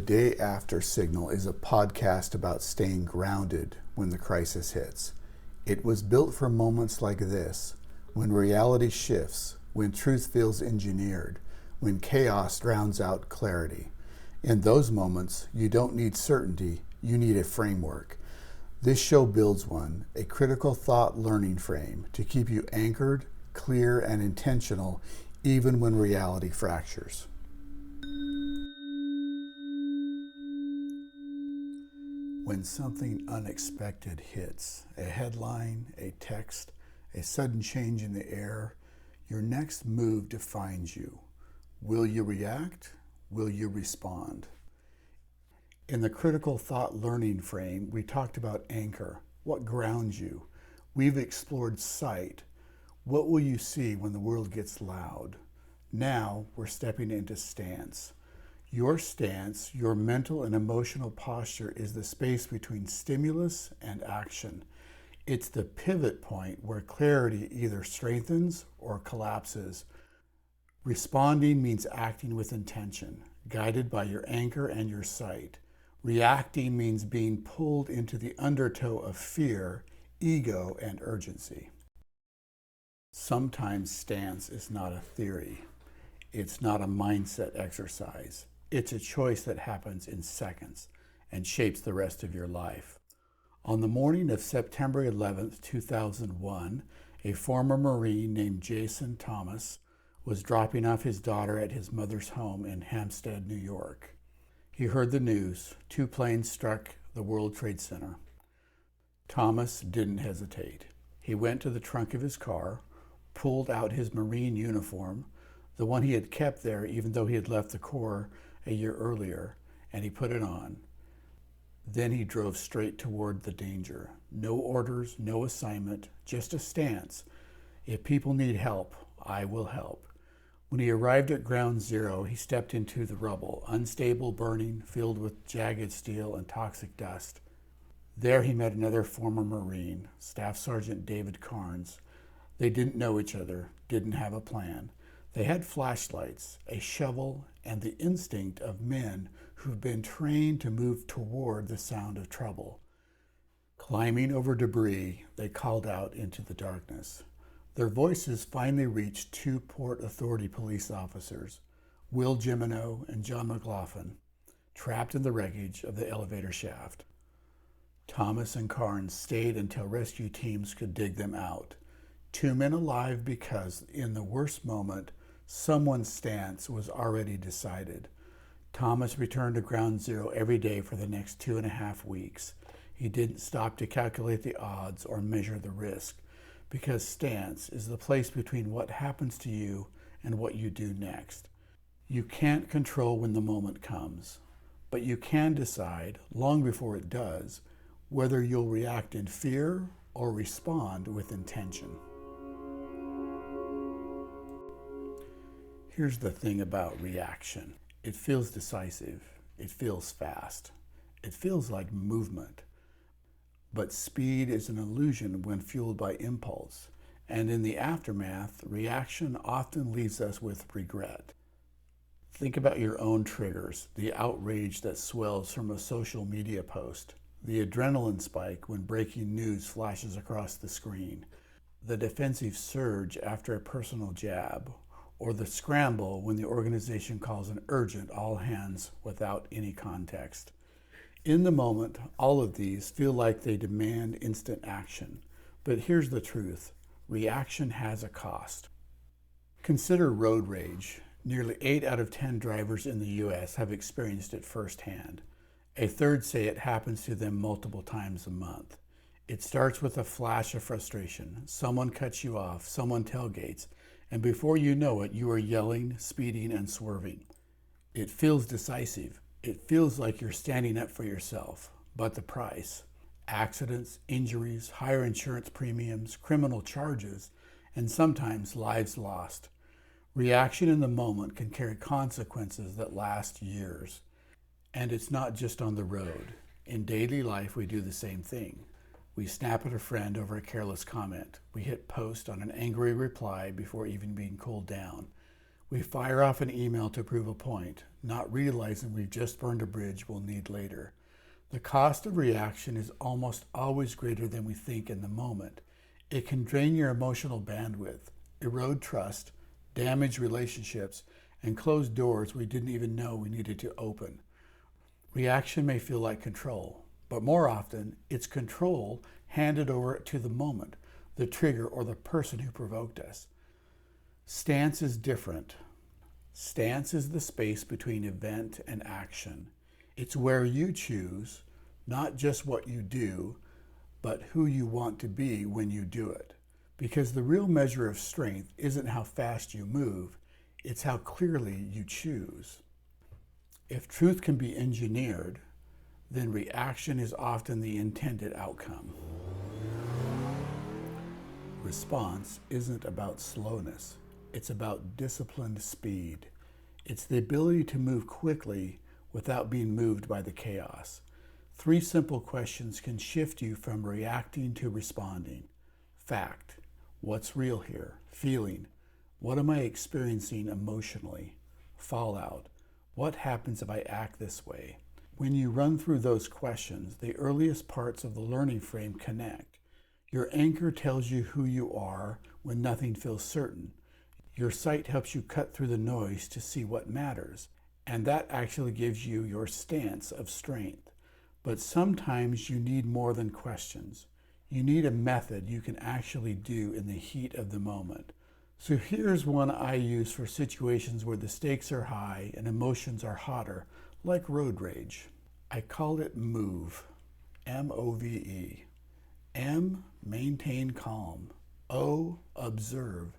Day After Signal is a podcast about staying grounded when the crisis hits. It was built for moments like this, when reality shifts, when truth feels engineered, when chaos drowns out clarity. In those moments, you don't need certainty, you need a framework. This show builds one, a critical thought learning frame to keep you anchored, clear, and intentional, even when reality fractures. When something unexpected hits, a headline, a text, a sudden change in the air, your next move defines you. Will you react? Will you respond? In the critical thought learning frame, we talked about anchor, what grounds you. We've explored sight. What will you see when the world gets loud? Now we're stepping into stance. Your stance, your mental and emotional posture is the space between stimulus and action. It's the pivot point where clarity either strengthens or collapses. Responding means acting with intention, guided by your anchor and your sight. Reacting means being pulled into the undertow of fear, ego, and urgency. Sometimes stance is not a theory. It's not a mindset exercise. It's a choice that happens in seconds and shapes the rest of your life. On the morning of September 11th, 2001, a former Marine named Jason Thomas was dropping off his daughter at his mother's home in Hampstead, New York. He heard the news. 2 planes struck the World Trade Center. Thomas didn't hesitate. He went to the trunk of his car, pulled out his Marine uniform, the one he had kept there even though he had left the Corps a year earlier, and he put it on. Then he drove straight toward the danger. No orders, no assignment, just a stance. If people need help, I will help. When he arrived at Ground Zero, he stepped into the rubble, unstable, burning, filled with jagged steel and toxic dust. There he met another former Marine, Staff Sergeant David Carnes. They didn't know each other, didn't have a plan. They had flashlights, a shovel, and the instinct of men who've been trained to move toward the sound of trouble. Climbing over debris, they called out into the darkness. Their voices finally reached 2 Port Authority police officers, Will Jimino and John McLaughlin, trapped in the wreckage of the elevator shaft. Thomas and Carnes stayed until rescue teams could dig them out. 2 men alive because, in the worst moment, someone's stance was already decided. Thomas returned to Ground Zero every day for the next 2.5 weeks. He didn't stop to calculate the odds or measure the risk, because stance is the place between what happens to you and what you do next. You can't control when the moment comes, but you can decide, long before it does, whether you'll react in fear or respond with intention. Here's the thing about reaction. It feels decisive. It feels fast. It feels like movement. But speed is an illusion when fueled by impulse. And in the aftermath, reaction often leaves us with regret. Think about your own triggers, the outrage that swells from a social media post, the adrenaline spike when breaking news flashes across the screen, the defensive surge after a personal jab, or the scramble when the organization calls an urgent all hands without any context. In the moment, all of these feel like they demand instant action. But here's the truth. Reaction has a cost. Consider road rage. Nearly 8 out of 10 drivers in the U.S. have experienced it firsthand. A third say it happens to them multiple times a month. It starts with a flash of frustration. Someone cuts you off, someone tailgates, and before you know it, you are yelling, speeding, and swerving. It feels decisive. It feels like you're standing up for yourself. But the price: accidents, injuries, higher insurance premiums, criminal charges, and sometimes lives lost. Reaction in the moment can carry consequences that last years. And it's not just on the road. In daily life, we do the same thing. We snap at a friend over a careless comment. We hit post on an angry reply before even being cooled down. We fire off an email to prove a point, not realizing we've just burned a bridge we'll need later. The cost of reaction is almost always greater than we think in the moment. It can drain your emotional bandwidth, erode trust, damage relationships, and close doors we didn't even know we needed to open. Reaction may feel like control, but more often, it's control handed over to the moment, the trigger, or the person who provoked us. Stance is different. Stance is the space between event and action. It's where you choose, not just what you do, but who you want to be when you do it. Because the real measure of strength isn't how fast you move, it's how clearly you choose. If truth can be engineered, then reaction is often the intended outcome. Response isn't about slowness. It's about disciplined speed. It's the ability to move quickly without being moved by the chaos. 3 simple questions can shift you from reacting to responding. Fact: what's real here? Feeling: what am I experiencing emotionally? Fallout: what happens if I act this way? When you run through those questions, the earliest parts of the learning frame connect. Your anchor tells you who you are when nothing feels certain. Your sight helps you cut through the noise to see what matters, and that actually gives you your stance of strength. But sometimes you need more than questions. You need a method you can actually do in the heat of the moment. So here's one I use for situations where the stakes are high and emotions are hotter, like road rage. I call it M.O.V.E. M-O-V-E. M, maintain calm. O, observe.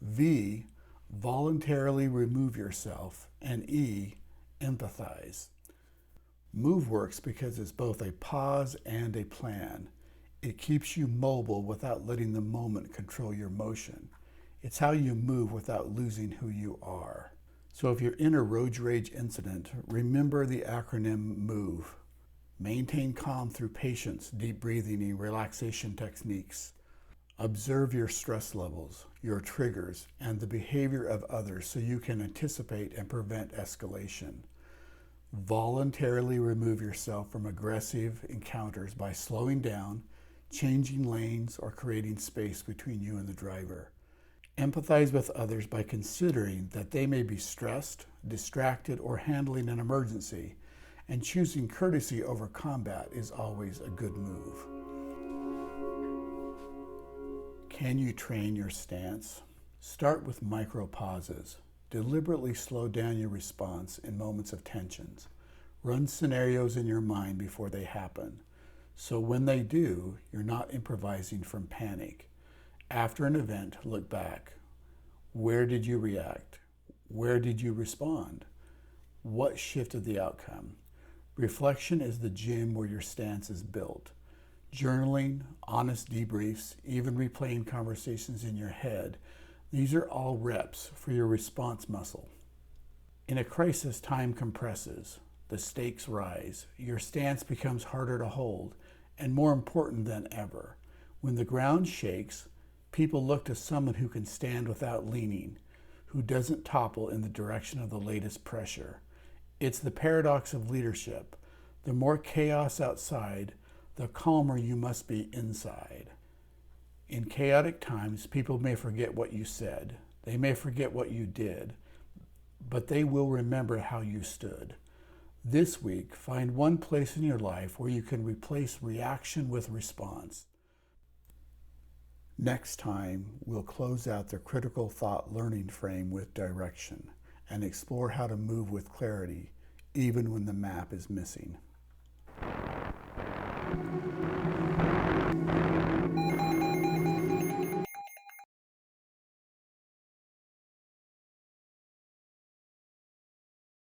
V, voluntarily remove yourself. And E, empathize. M.O.V.E. works because it's both a pause and a plan. It keeps you mobile without letting the moment control your motion. It's how you move without losing who you are. So if you're in a road rage incident, remember the acronym M.O.V.E. Maintain calm through patience, deep breathing, and relaxation techniques. Observe your stress levels, your triggers, and the behavior of others so you can anticipate and prevent escalation. Voluntarily remove yourself from aggressive encounters by slowing down, changing lanes, or creating space between you and the driver. Empathize with others by considering that they may be stressed, distracted, or handling an emergency, and choosing courtesy over combat is always a good move. Can you train your stance? Start with micro pauses. Deliberately slow down your response in moments of tensions. Run scenarios in your mind before they happen. So when they do, you're not improvising from panic. After an event, look back. Where did you react? Where did you respond? What shifted the outcome? Reflection is the gym where your stance is built. Journaling, honest debriefs, even replaying conversations in your head, these are all reps for your response muscle. In a crisis, time compresses. The stakes rise. Your stance becomes harder to hold and more important than ever. When the ground shakes, people look to someone who can stand without leaning, who doesn't topple in the direction of the latest pressure. It's the paradox of leadership. The more chaos outside, the calmer you must be inside. In chaotic times, people may forget what you said. They may forget what you did, but they will remember how you stood. This week, find one place in your life where you can replace reaction with response. Next time, we'll close out the critical thought learning frame with direction and explore how to move with clarity, even when the map is missing.